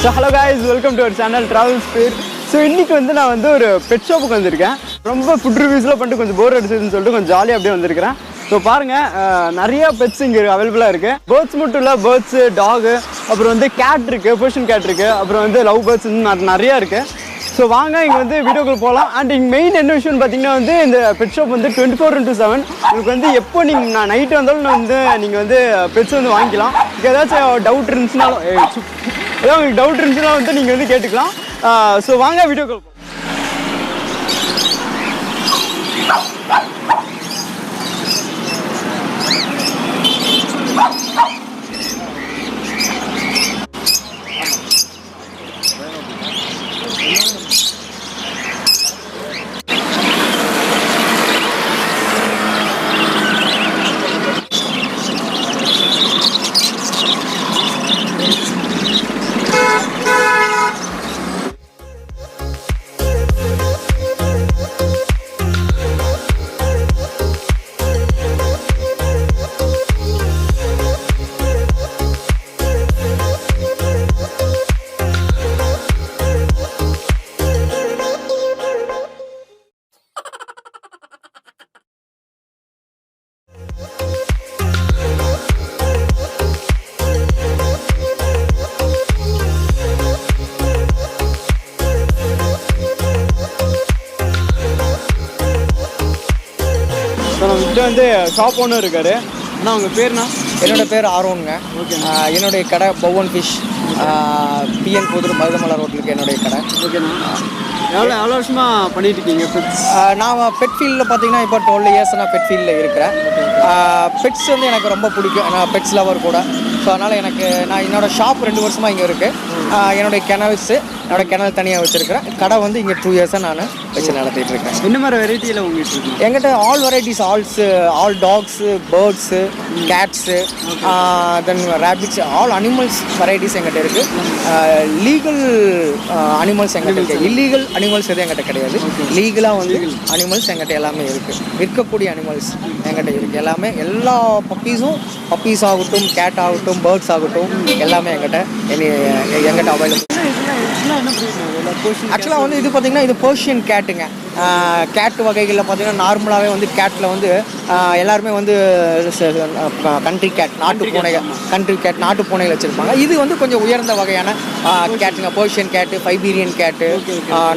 So hello guys, welcome to our channel Travel Speed. So இன்னைக்கு வந்து நான் வந்து ஒரு பெட் ஷாப்புக்கு வந்திருக்கேன். ரொம்ப ஃபுட் ரிவ்யூஸ்லாம் பண்ணிட்டு கொஞ்சம் போர் அடிச்சதுன்னு சொல்லிட்டு கொஞ்சம் ஜாலியாக அப்படியே வந்திருக்கிறேன். ஸோ பாருங்கள் நிறைய பெட்ஸ் இங்கே அவைலபிளாக இருக்குது. பேர்ட்ஸ் மட்டும் இல்லை, பேர்ட்ஸு, டாகு, அப்புறம் வந்து கேட் இருக்குது, பெர்ஷியன் கேட் இருக்குது, அப்புறம் வந்து லவ் பேர்ட்ஸ் நிறையா இருக்குது. ஸோ வாங்க இங்கே வந்து வீடியோக்குள்ள போகலாம். அண்ட் இங்கே மெயின் என்ன விஷயம்னு பார்த்தீங்கன்னா வந்து இந்த பெட் ஷாப் வந்து 24/7 உங்களுக்கு வந்து எப்போ நீங்கள் நைட்டு வந்தாலும் வந்து நீங்கள் வந்து பெட்ஸ் வந்து வாங்கிக்கலாம். ஏதாச்சும் டவுட் இருந்துச்சுனாலும் ஏதாவது உங்களுக்கு டவுட் இருந்துச்சுன்னா வந்து நீங்கள் வந்து கேட்டுக்கலாம். ஸோ வாங்க வீடியோக்குள்ள போகலாம். நம்மகிட்ட வந்து ஷாப் ஓனர் இருக்காரு. அண்ணா உங்கள் பேர்னா? என்னோட பேர் ஆரோனுங்க. ஓகே. என்னுடைய கடை பவ் ஃபிஷ், PN புதுர் மருதமலை ரோட்டிலுக்கு என்னுடைய கடை. ஓகேண்ணா. எவ்வளோ வருஷமாக பண்ணிட்டு இருக்கீங்க பெட்ஸ்? நான் பெட் ஃபீல்டில் பார்த்தீங்கன்னா இப்போ 12 இயர்ஸ் நான் பெட் ஃபீல்டில் இருக்கிறேன். பெட்ஸ் வந்து எனக்கு ரொம்ப பிடிக்கும். நான் பெட்ஸ் லவர் கூட. ஸோ அதனால் நான் என்னோடய ஷாப் 2 வருஷமாக இங்கே இருக்குது. என்னுடைய கெனல் தனியாக வச்சுருக்கிறேன். கடை வந்து இங்கே 2 இயர்ஸாக நான் வச்சு நடத்திட்டு இருக்கேன். என்ன மாதிரி வெரைட்டியில் உங்கள்கிட்ட இருக்கு? எங்கிட்ட all varieties, all dogs, birds, cats, then rabbits, all animals varieties எங்கிட்ட இருக்குது. லீகல் அனிமல்ஸ் எங்கிட்ட இருக்குது. இல்லீகல் அனிமல்ஸ் எதுவும் எங்கிட்ட கிடையாது. லீகலாக வந்து அனிமல்ஸ் எங்கிட்ட எல்லாமே இருக்குது. விற்கக்கூடிய அனிமல்ஸ் எங்கிட்ட இருக்குது. எல்லாமே எல்லா பப்பீஸ் ஆகட்டும், கேட் ஆகட்டும், பேர்ட்ஸ் ஆகட்டும், எல்லாமே எங்கிட்ட அவைலபிள். ஆக்சுவலாக வந்து இது பார்த்தீங்கன்னா இது பெர்ஷியன் கேட்டுங்க. கேட் வகைகளில் பார்த்தீங்கன்னா நார்மலாகவே வந்து கேட்டில் வந்து எல்லாருமே வந்து கண்ட்ரி கேட், நாட்டு பூனைகள் வச்சுருப்பாங்க. இது வந்து கொஞ்சம் உயர்ந்த வகையான கேட்டுங்க. பெர்ஷியன் கேட்டு, ஃபைபீரியன் கேட்டு,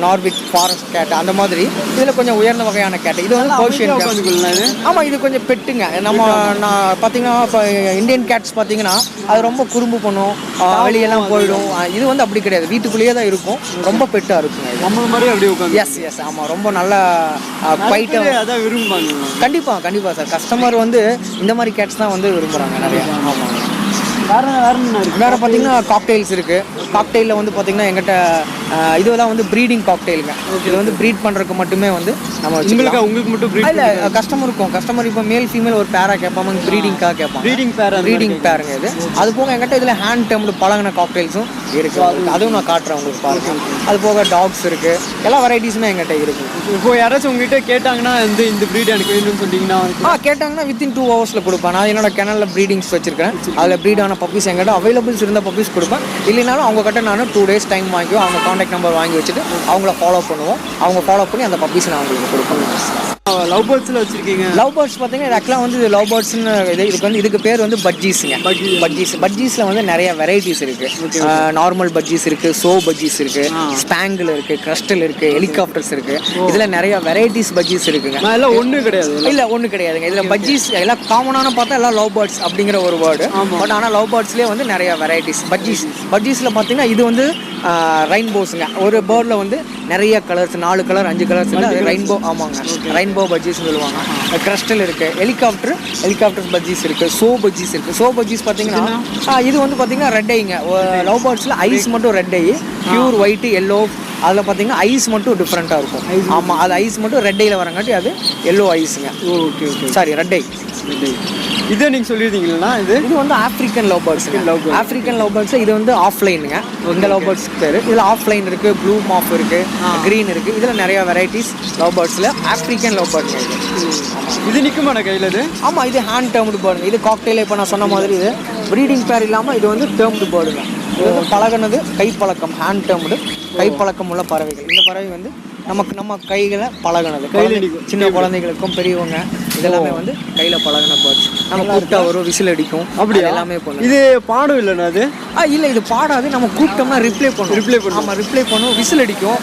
நார்விக் ஃபாரஸ்ட் கேட்டு, அந்த மாதிரி இதில் கொஞ்சம் உயர்ந்த வகையான கேட்டு. இது வந்து பெர்ஷியன் கேட். ஆமாம், இது கொஞ்சம் பெட்டுங்க. நான் பார்த்தீங்கன்னா இப்போ இந்தியன் கேட்ஸ் பார்த்தீங்கன்னா அது ரொம்ப குறும்பு பண்ணும், வெளியெல்லாம் போயிடும். இது வந்து அப்படி கிடையாது, வீட்டுக்குள்ளேயே தான் இருக்கும். ரொம்ப பெட்டாக இருக்குங்க. நம்ம மாதிரி அப்படி உட்காந்து. எஸ் ஆமாம், ரொம்ப நல்லா குவைட்டாக அதான் விரும்புவாங்க. கண்டிப்பாக சார். கஸ்டமர் வந்து இந்த மாதிரி கேட்ஸ் தான் வந்து விரும்புகிறாங்க நிறையா. ஆமாம். வேறு பார்த்தீங்கன்னா காக்டெயில்ஸ் இருக்குது. காக்டெயிலில் வந்து பார்த்தீங்கன்னா எங்கிட்ட இதெல்லாம் வந்து ப்ரீடிங் காக்டெயிலுங்க. இது வந்து ப்ரீட் பண்ணுறதுக்கு மட்டுமே வந்து நம்ம உங்களுக்கு மட்டும் இல்லை, கஸ்டமர் இப்போ மேல் ஃபீமேல் ஒரு பேராக கேட்பாங்க, ப்ரீடிங்காக கேட்பாங்க. ப்ரீடிங் பேருங்க இது. அது போக எங்கிட்ட இதில் ஹேண்ட் டேர்ம்டு பழகின காக்டெயில்ஸும் இருக்குது. அதுவும் நான் காட்டுறேன் உங்களுக்கு பாருங்க. அது போக டாக்ஸ் இருக்குது. எல்லா வெரைட்டிஸுமே எங்கிட்ட இருக்குது. இப்போ யாராச்சும் உங்ககிட்ட கேட்டாங்கன்னா இந்த ப்ரீட் எனக்கு வேணும்னு சொன்னீங்கன்னா கேட்டாங்கன்னா வித்தின் 2 ஹவர்ஸில் கொடுப்பேன். நான் என்னோட கெனலில் ப்ரீடிங்ஸ் வச்சுருக்கேன். அதில் ப்ரீடான பப்பீஸ் எங்கிட்ட அவைலபிள்ஸ் இருந்த பப்பீஸ் கொடுப்பேன். இல்லைனாலும் அவங்க கிட்ட நான் 2 days டைம் வாங்கிக்குவோம். அவங்க காண்டாக்ட் நம்பர் வாங்கி வச்சுட்டு அவங்கள ஃபாலோ பண்ணுவோம். அவங்க ஃபாலோ பண்ணி அந்த பப்பீஸ் நான் அவங்களுக்கு கொடுப்பேன். லவ் பேர்ட்ஸில் வச்சுருக்கீங்க. லவ் பேர்ட்ஸ் பார்த்தீங்கன்னா இது ஆக்சுவலாக வந்து லவ் பேர்ட்ஸ்னு இதுக்கு பேர் வந்து பட்ஜீஸுங்க. பட்ஜீஸில் வந்து நிறைய வெரைட்டிஸ் இருக்குது. நார்மல் பட்ஜீஸ் இருக்குது, சோ பட்ஜீஸ் இருக்குது, ஸ்பேங்கிள் இருக்குது, கிரஸ்டல் இருக்குது, ஹெலிகாப்டர்ஸ் இருக்குது. இதில் நிறைய வெரைட்டிஸ் பட்ஜீஸ் இருக்குங்க. எல்லாம் ஒன்றும் கிடையாது. இல்லை, ஒன்றும் கிடையாதுங்க. இதில் பட்ஜீஸ் எல்லாம் காமனான பார்த்தா எல்லாம் லவ் பேர்ட்ஸ் அப்படிங்கிற ஒரு வேர்டு. பட் ஆனால் லவ் பேர்ட்ஸ்லேயே வந்து நிறைய வெரைட்டிஸ். பட்ஜீஸில் பார்த்தீங்கன்னா இது வந்து ரெயின்போஸுங்க. ஒரு பேர்டில் வந்து நிறைய கலர்ஸ், 4 கலர் 5 கலர்ஸ் அது ரெயின்போ. ஆமாங்க, ரெயின்போ பட்ஜீஸ் சொல்லுவாங்க. கிறிஸ்டல் இருக்குது, ஹெலிகாப்டர் பட்ஜீஸ் இருக்குது, சோ பட்ஜீஸ் இருக்குது. சோ பட்ஜீஸ் பார்த்தீங்கன்னா இது வந்து பார்த்தீங்கன்னா ரெட் ஐங்க. லவ் பேர்ட்ஸில் ஐஸ் மட்டும் ரெட் ஐ, பியூர் ஒயிட்டு, எல்லோ. அதில் பார்த்தீங்கன்னா ஐஸ் மட்டும் டிஃப்ரெண்ட்டாக இருக்கும். ஆமாம், அது ஐஸ் மட்டும் ரெட் ஐயில் வரங்காட்டி அது எல்லோ ஐஸுங்க. ஓகே, சாரி, ரெட் ஐ. இதை நீங்கள் சொல்லியிருந்தீங்களா? இது வந்து African love birds. African love birds இது வந்து ஆஃப்லைனுங்க. இந்த லவ் பேர்ட்ஸ் பேர். இதில் ஆஃப்லைன் இருக்குது, ப்ளூ மாஃப் இருக்குது, க்ரீன் இருக்குது. இதில் நிறையா வெரைட்டிஸ் லவ் பேர்ட்ஸில் ஆஃப்ரிக்கன் லவ் பேர்ட்ஸ் இது. இது நிற்குமான கையில் இது? ஆமாம், இது ஹேண்ட் டேர்ம்டு பேர்டுங்க. இது காக்டெயில் இப்போ நான் சொன்ன மாதிரி இது ப்ரீடிங் பேர் இல்லாமல் இது வந்து டேர்ம்டு பேர்டுங்க. இது வந்து பழகினது கைப்பழக்கம், ஹேண்ட் டேர்ம்டு கைப்பழக்கம் உள்ள பறவைகள். இந்த பறவை வந்து நம்ம கைகளை பழகினது, சின்ன குழந்தைகளுக்கும் பெரியவங்க இதெல்லாமே வந்து கையில் பழகின பேர்ட்ஸ். நம்ம கூப்பிட்டா வரும், விசில் அடிக்கும், அப்படி எல்லாமே பண்ணும். இது பாடும் இல்லைண்ணா அது? இல்லை, இது பாடாது. நம்ம கூப்பிட்டோம்னா ரிப்ளை பண்ணும். ஆமாம், ரிப்ளை பண்ணும், விசில் அடிக்கும்.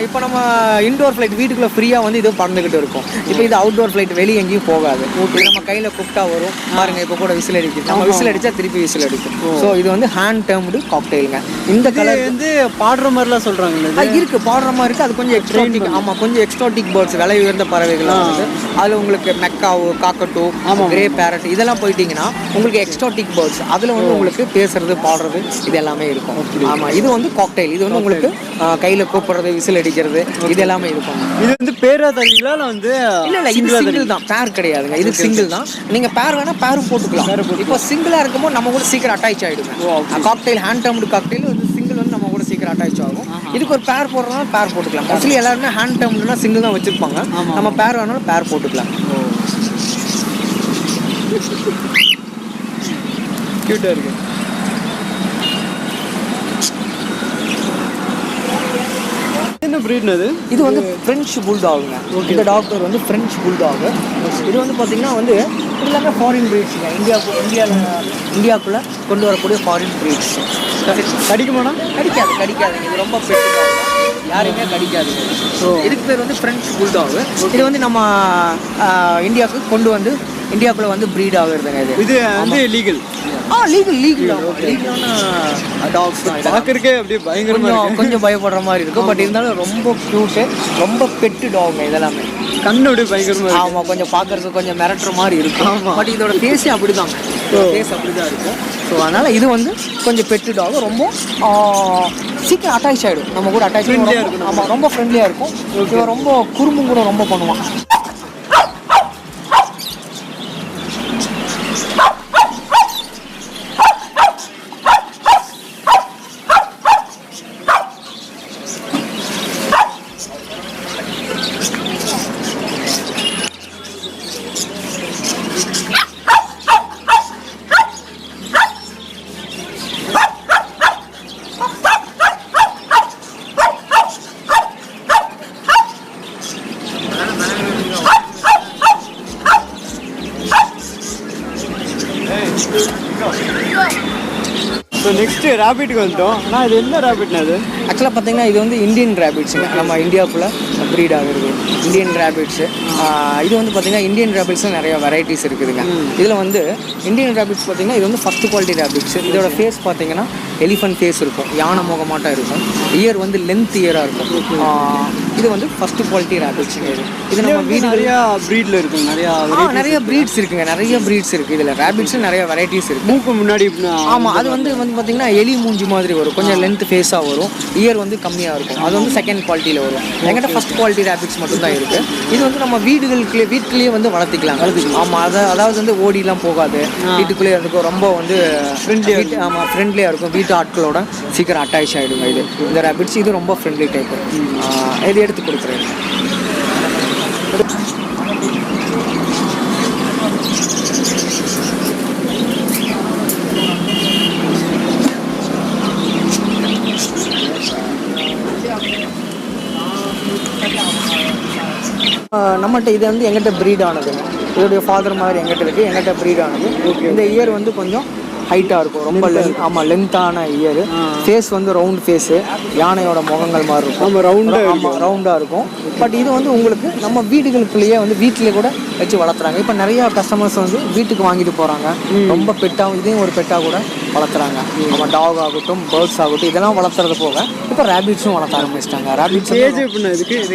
இப்போ நம்ம இன்டோர் ஃப்ளைட் வீட்டுக்குள்ளே ஃப்ரீயாக வந்து இது பறந்துக்கிட்டு இருக்கும். இப்போ இது அவுட்டோர் ஃப்ளைட், வெளியே எங்கேயும் போகாது. நம்ம கையில் கூப்பிட்டா வரும் பாருங்க, இப்போ கூட விசில் அடிக்கும். நம்ம விசில் அடித்தா திருப்பி விசில் அடிக்கும். ஸோ இது வந்து ஹேண்ட் டேர்ம்டு காக்டெயிலுங்க. இந்த கலர் வந்து பாடுற மாதிரிலாம் சொல்கிறாங்க. இருக்குது, பாடுற மாதிரி இருக்குது. அது கொஞ்சம் எக்ஸ்ட்ராட்டிக். ஆமாம், கொஞ்சம் எக்ஸ்ட்ராட்டிக் பேர்ட்ஸ், விலை உயர்ந்த பறவைகள்லாம் வந்து அதில் உங்களுக்கு மெக்காவு, காக்கட்டோ, கிரே பேரட் இதெல்லாம் போயிட்டீங்கன்னா உங்களுக்கு எக்ஸ்ட்ராட்டிக் பேர்ட்ஸ். அதில் வந்து உங்களுக்கு பேசுறது, பாடுறது இது எல்லாமே இருக்கும். ஆமாம், இது வந்து காக்டெயில். இது வந்து உங்களுக்கு கையில் கூப்பிடுறது, விசில் அடிக்கிறது இது எல்லாமே இருக்கும். இது வந்து பேரா தருவீங்களா வந்து? இல்லை, இது சிங்கிள் தான், பேர் கிடையாதுங்க. இது சிங்கிள் தான். நீங்கள் பேர் வேணால் பேரும் போட்டுக்கலாம். இப்போ சிங்கிளாக இருக்கும்போது நம்ம கூட சீக்கிரம் அட்டாச் ஆகிடுங்க. காக்டெயில், ஹேண்ட் டேர்ம்டு காக்டெயில் வந்து சிங்கிள் வந்து நம்ம கூட சீக்கிரம் அட்டாச் ஆகும். இதுக்கு ஒரு பேர் போடுறதுனால பேர் போட்டுக்கலாம். மோஸ்ட்லி எல்லாருமே ஹேண்ட் டேர்ம்டுனா சிங்கிள் தான் வச்சுருப்பாங்க. நம்ம பேர் வேணாலும் பேர் போட்டுக்கலாம். கியூட்டா இருக்கு. என்ன பிரீட்னா இது? இது வந்து ஃப்ரெஞ்ச் புல்டாகுங்க. இந்த டாக்டர் வந்து ஃப்ரெஞ்ச் புல்டாக். இது வந்து பார்த்தீங்கன்னா வந்து எல்லாமே ஃபாரின் பிரீட்ஸுங்க. இந்தியாவுக்குள்ளே கொண்டு வரக்கூடிய ஃபாரின் பிரீட்ஸ். கடிக்குமாண்ணா? கடிக்காதுங்க. இது ரொம்ப பெட்டு, யாருமே கடிக்காதுங்க. இதுக்கு பேர் வந்து ஃப்ரெஞ்ச் புல்டாக். இது வந்து நம்ம இந்தியாவுக்கு கொண்டு வந்து இந்தியாவுக்குள்ள வந்து ப்ரீட் ஆகுறதுங்க. இது வந்து லீகல். லீகலான டாக்ஸ் தான். பார்க்கறதுக்கே அப்படியே பயங்கரமா கொஞ்சம் பயப்படுற மாதிரி இருக்கும். பட் இருந்தாலும் ரொம்ப க்யூட்டு, ரொம்ப பெட்டு டாக்ங்க இதெல்லாமே. கண்ணோட பயங்கரமா. ஆமாம், கொஞ்சம் பார்க்கறதுக்கு கொஞ்சம் மிரட்டுற மாதிரி இருக்கும். பட் இதோட ஃபேஸே அப்படிதாங்க. ஃபேஸ் அப்படிதான் இருக்கும். ஸோ அதனால் இது வந்து கொஞ்சம் பெட்டு டாக். ரொம்ப சீக்கிரம் அட்டாச் ஆகிடும், நம்ம கூட அட்டாச் ஆகிடும். ஆமாம், ரொம்ப ஃப்ரெண்ட்லியாக இருக்கும். இவன் ரொம்ப குறும்பும் கூட ரொம்ப பண்ணுவான். ஸோ நெக்ஸ்ட்டு ரேபிட்டுக்கு வந்துட்டோம். ஆனால் இது என்ன ரேபிட்னா? அது ஆக்சுவலாக பார்த்தீங்கன்னா இது வந்து இந்தியன் ரேபிட்ஸுங்க. நம்ம இந்தியாவுக்குள்ளே ப்ரீட் ஆகுறது இந்தியன் ரேபிட்ஸு. இது வந்து பார்த்தீங்கன்னா இந்தியன் ரேபிட்ஸில் நிறைய வெரைட்டிஸ் இருக்குதுங்க. இதில் வந்து இந்தியன் ரேபிட்ஸ் பார்த்தீங்கன்னா இது வந்து ஃபஸ்ட் குவாலிட்டி ரேபிட்ஸ். இதோட ஃபேஸ் பார்த்தீங்கன்னா எலிஃபண்ட் ஃபேஸ் இருக்கும், யானை முகமாட்டம் இருக்கும். இயர் வந்து லென்த் இயராக இருக்கும். இது வந்து ஃபஸ்ட்டு குவாலிட்டி ரேபிட்ஸுங்க. இது நம்ம வீடு நிறையா ப்ரீடில் இருக்கும். நிறைய ப்ரீட்ஸ் இருக்குங்க. நிறைய ப்ரீட்ஸ் இருக்குது. இதில் ரேபிட்ஸில் நிறைய வெரைட்டிஸ் இருக்குது. மூக்கு முன்னாடி. ஆமாம், அது வந்து பார்த்தீங்கன்னா எலி மூஞ்சி மாதிரி வரும், கொஞ்சம் லென்த் ஃபேஸாக வரும். இயர் வந்து கம்மியாக இருக்கும். அது வந்து செகண்ட் குவாலிட்டியில் வரும். என்கிட்ட ஃபஸ்ட் குவாலிட்டி ரேபிட்ஸ் மட்டும்தான் இருக்குது. இது வந்து நம்ம வீட்டுக்குள்ளேயே வந்து வளர்த்திக்கலாம். ஆமாம், அதாவது வந்து ஓடிலாம் போகாது, வீட்டுக்குள்ளேயே இருக்கும். ரொம்ப வந்து ஃப்ரெண்ட்லியாக. ஆமாம், ஃப்ரெண்ட்லியாக இருக்கும். வீட்டு ஆட்களோட சீக்கிரம் அட்டாச் ஆகிடுங்க. இந்த ரேபிட்ஸ் இது ரொம்ப ஃப்ரெண்ட்லி டைப்பு. இது எடுத்து கொடுக்குறேன். நம்மகிட்ட இது வந்து எங்கிட்ட ப்ரீட் ஆனதுங்க. இதோடைய ஃபாதர் மாதிரி எங்கிட்ட இருக்குது, எங்கிட்ட ப்ரீட் ஆனது. இந்த இயர் வந்து கொஞ்சம் ஹைட்டாக இருக்கும், ரொம்ப லென்த்தான இயர். ஃபேஸ் வந்து ரவுண்ட் ஃபேஸு, யானையோட முகங்கள் மாதிரி இருக்கும். ரவுண்டாக இருக்கும். பட் இது வந்து உங்களுக்கு நம்ம வீடுகளுக்குள்ளேயே வந்து வீட்டிலே கூட வச்சு வளர்த்துறாங்க. இப்போ நிறையா கஸ்டமர்ஸ் வந்து வீட்டுக்கு வாங்கிட்டு போகிறாங்க. ரொம்ப பெட்டாகவும் இதையும் ஒரு பெட்டாக கூட வளர்த்துறாங்க. நம்ம டாக் ஆகட்டும், பேர்ட்ஸ் ஆகட்டும், இதெல்லாம் வளர்த்துறது போக இப்போ ரேபிட்ஸும் வளர்த்த ஆரம்பிச்சிட்டாங்க. ரேபிட்ஸ்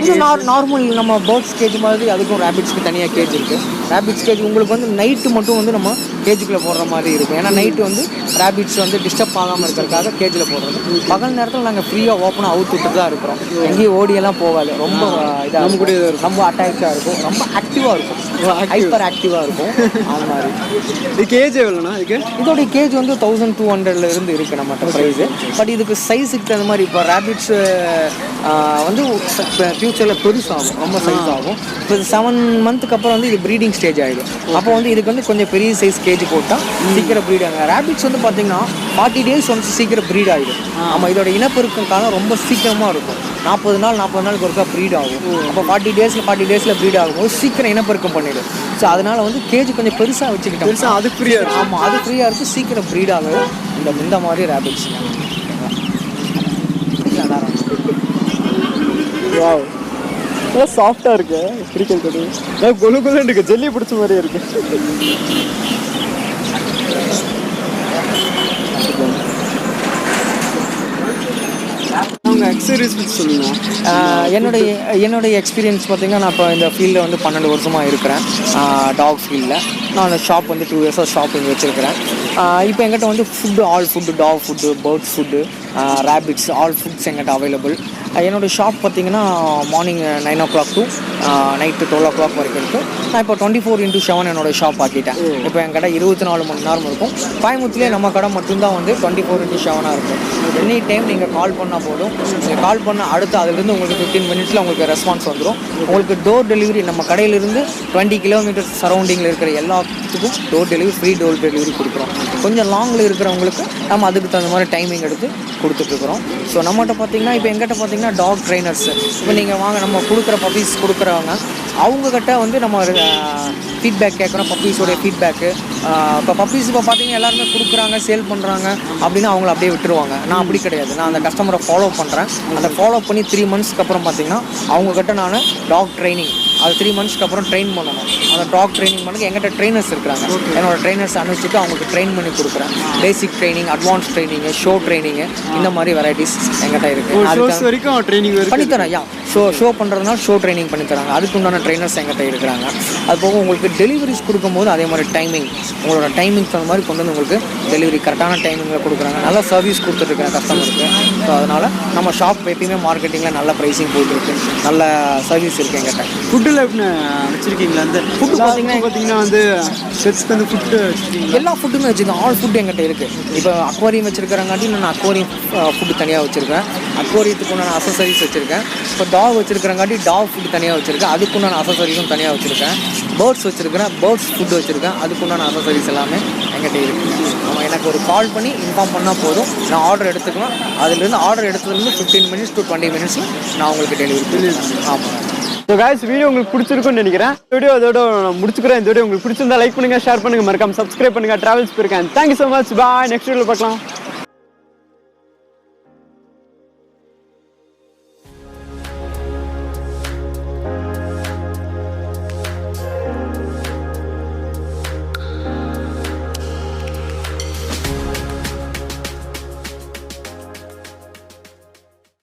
இது நார்மல் நம்ம பேர்ட்ஸ் கேஜ் மாதிரி, அதுக்கும் ரேபிட்ஸ்க்கு தனியாக கேஜ் இருக்குது. ரேபிட்ஸ் கேஜ் உங்களுக்கு வந்து நைட்டு மட்டும் வந்து நம்ம கேஜுக்குள்ளே போடுற மாதிரி இருக்கும். ஏன்னா நைட்டு வந்து ரேபிட்ஸ் வந்து டிஸ்டர்ப் ஆகாமல் இருக்கிறதுக்காக கேஜில் போடுறது. பகல் நேரத்தில் நாங்கள் ஃப்ரீயாக ஓப்பனாக அவுத்து விட்டு தான் இருக்கிறோம். எங்கேயும் ஓடியெல்லாம் போகாது. ரொம்ப இதாக ரொம்ப அட்டாச்சாக இருக்கும், ரொம்ப ஆக்டிவாக இருக்கும், ஹைப்பர் ஆக்டிவாக இருக்கும். அது மாதிரி. இது கேஜ் எவ்வளோண்ணா? இதுக்கு இதோடைய கேஜ் வந்து 1000 1200 இருந்து இருக்குது நம்மகிட்ட ப்ரைஸு. பட் இதுக்கு சைஸுக்கு தகுந்த மாதிரி இப்போ ரேபிட்ஸ் வந்து ஃப்யூச்சரில் பெருசாகும், ரொம்ப சைஸ் ஆகும். இப்போ 7 மந்த்துக்கு அப்புறம் வந்து இது ப்ரீடிங் ஸ்டேஜ் ஆகிடும். அப்போ வந்து இதுக்கு வந்து கொஞ்சம் பெரிய சைஸ் கேஜ் போட்டால் சீக்கிரம் ப்ரீட் ஆகும். ரேபிட்ஸ் வந்து பார்த்தீங்கன்னா 40 days ஒன்ஸ் சீக்கிரம் ப்ரீட் ஆகிடும். நம்ம இதோட இனப்பெருக்கம் காலம் ரொம்ப சீக்கிரமாக இருக்கும். 40 நாளுக்கு ஒருக்கா ப்ரீட் ஆகும். அப்போ 40 டேஸில் ப்ரீட் ஆகும்போது சீக்கிரம் இனப்பெருக்கம் பண்ணிடும். ஸோ அதனால் வந்து கேஜ் கொஞ்சம் பெருசாக வச்சுக்கிட்டோம். அது ஃப்ரீயாக இருக்கும். ஆமாம், அது ஃப்ரீயாக இருக்கும், சீக்கிரம் ப்ரீட் ஆகும். இந்த மாதிரி ரேபிட்ஸ் நல்லா வாவ், நல்லா சாஃப்டாக இருக்கு. பிடிக்கிறது கொலு கொலுன்னு இருக்கு, ஜெல்லி பிடிச்ச மாதிரியே இருக்கு. அவங்க எக்ஸ்பீரியன்ஸ் பற்றி சொல்லுங்க. என்னுடைய எக்ஸ்பீரியன்ஸ் பார்த்தீங்கன்னா, நான் இப்போ இந்த ஃபீல்டில் வந்து 12 வருஷமாக இருக்கிறேன். டாக் ஃபீல்டில் நான் ஷாப் வந்து 2 years ஷாப் இங்கே வச்சுருக்கிறேன். இப்போ எங்கிட்ட வந்து all food, dog food, birds food, rabbits, all foods எங்கிட்ட அவைலபிள். என்னோடய ஷாப் பார்த்தீங்கன்னா morning 9 o'clock to night 12 o'clock வரைக்கும் இருக்குது. நான் இப்போ 24/7 என்னோடய ஷாப் ஆக்கிட்டேன். இப்போ என் கடை 24 மணி நேரம் இருக்கும். கோயம்புத்தூர்லேயே நம்ம கடை மட்டும்தான் வந்து 24/7 இருக்கும். எனி டைம் நீங்கள் கால் பண்ணால் போதும். நீங்கள் கால் பண்ண அடுத்து அதுலேருந்து உங்களுக்கு 15 minutes உங்களுக்கு ரெஸ்பான்ஸ் வந்துடும். உங்களுக்கு டோர் டெலிவரி நம்ம கடையிலிருந்து 20 kilometers சரௌண்டிங்கில் இருக்கிற எல்லாத்துக்கும் door delivery, free door delivery கொடுக்குறோம். கொஞ்சம் லாங்கில் இருக்கிறவங்களுக்கு நம்ம அதுக்கு தகுந்த மாதிரி டைமிங் எடுத்து கொடுத்துட்ருக்குறோம். ஸோ நம்மகிட்ட பார்த்தீங்கன்னா, இப்போ எங்கிட்ட பார்த்தீங்கன்னா டாக் ட்ரைனர்ஸ், இப்போ நீங்கள் வாங்க நம்ம கொடுக்குற பப்பீஸ் கொடுக்குறவங்க அவங்கக்கிட்ட வந்து நம்ம ஃபீட்பேக் கேட்குறோம். பப்பீஸோடைய ஃபீட்பேக்கு. இப்போ பப்பீஸ் இப்போ பார்த்தீங்கன்னா எல்லாருமே கொடுக்குறாங்க, சேல் பண்ணுறாங்க அப்படின்னா அவங்கள அப்படியே விட்டுருவாங்க. நான் அப்படி கிடையாது. நான் அந்த கஸ்டமரை ஃபாலோ பண்ணுறேன். அந்த ஃபாலோ பண்ணி 3 monthsக்கு அப்புறம் பார்த்தீங்கன்னா அவங்கக்கிட்ட நான் டாக் ட்ரைனிங், அது 3 monthsக்கு அப்புறம் ட்ரெயின் பண்ணணும். அந்த டாக் ட்ரைனிங் பண்ணி எங்கிட்ட ட்ரைனர்ஸ் இருக்கிறாங்க. என்னோடய ட்ரைனர்ஸ் அனுப்பிச்சிட்டு அவங்களுக்கு ட்ரெயின் பண்ணி கொடுக்குறேன். பேசிக் training, advance training, show training, இந்த மாதிரி வெரைட்டிஸ் எங்கிட்ட இருக்குது. அது வரைக்கும் ட்ரைனிங் பண்ணித்தரேன். ஷோ பண்ணுறதுனால ஷோ ட்ரைனிங் பண்ணித்தராங்க. அதுக்கு உண்டான ட்ரைனர்ஸ் எங்கிட்ட இருக்கிறாங்க. அது போக உங்களுக்கு டெலிவரிஸ் கொடுக்கும்போது அதே மாதிரி டைமிங், உங்களோட டைமிங் தகுந்த மாதிரி கொண்டு வந்து உங்களுக்கு டெலிவரி கரெக்டான டைமிங்கில் கொடுக்குறாங்க. நல்ல சர்வீஸ் கொடுத்துட்ருக்கேன் கஸ்டமருக்கு. ஸோ அதனால் நம்ம ஷாப் எப்பயுமே மார்க்கெட்டிங்கில் நல்ல ப்ரைஸிங் போயிட்டுருக்கு, நல்ல சர்வீஸ் இருக்குது எங்கிட்ட. ஃபுட்டில் வச்சுருக்கீங்களா? அந்த ஃபுட்டு பார்த்தீங்கன்னா வந்து பெட்ஸ்க்கு வந்து ஃபுட்டு வச்சுருக்கீங்க? எல்லா ஃபுட்டுமே வச்சுருக்கேன். ஆல் ஃபுட்டு எங்கிட்ட இருக்குது. இப்போ அக்வாரியம் வச்சுருக்கிறங்காட்டி நான் அக்வாரியம் ஃபுட்டு தனியாக வச்சுருக்கேன். அக்வாரியத்துக்கு உண்டான அசசரிஸ் வச்சுருக்கேன். இப்போ டாக் வச்சுருக்கிறங்காட்டி டாக் ஃபுட்டு தனியாக வச்சுருக்கேன். அதுக்குண்டான அசசரிஸும் தனியாக வச்சுருக்கேன். பேர்ட்ஸ் வச்சுருக்கிறேன், பேர்ட்ஸ் ஃபுட்டு வச்சுருக்கேன். அதுக்குண்டான அசசரிஸ் எல்லாமே எங்கிட்ட இருக்குது. நம்ம எனக்கு ஒரு கால் பண்ணி இன்ஃபார்ம் பண்ணால் போதும், நான் ஆர்டர் எடுத்துக்கலாம். அதுலேருந்து ஆர்டர் எடுத்ததுலேருந்து 15 minutes to 20 minutes நான் உங்களுக்கு டெலிவரி. ஆமாம். ஸோ காய்ஸ், வீடியோ உங்களுக்கு பிடிச்சிருக்குன்னு நினைக்கிறேன். வீடியோ அதோட நான் முடிச்சுக்கிறேன். இந்த வீடியோ உங்களுக்கு பிடிச்சிருந்தா லைக் பண்ணுங்கள், ஷேர் பண்ணுங்கள், மறக்காம சப்ஸ்கிரைப் பண்ணுங்கள். ட்ராவல்ஸ் போயிருக்கேன். Thank you so much. Bye. Next வீடியோவில் பார்க்கலாம்.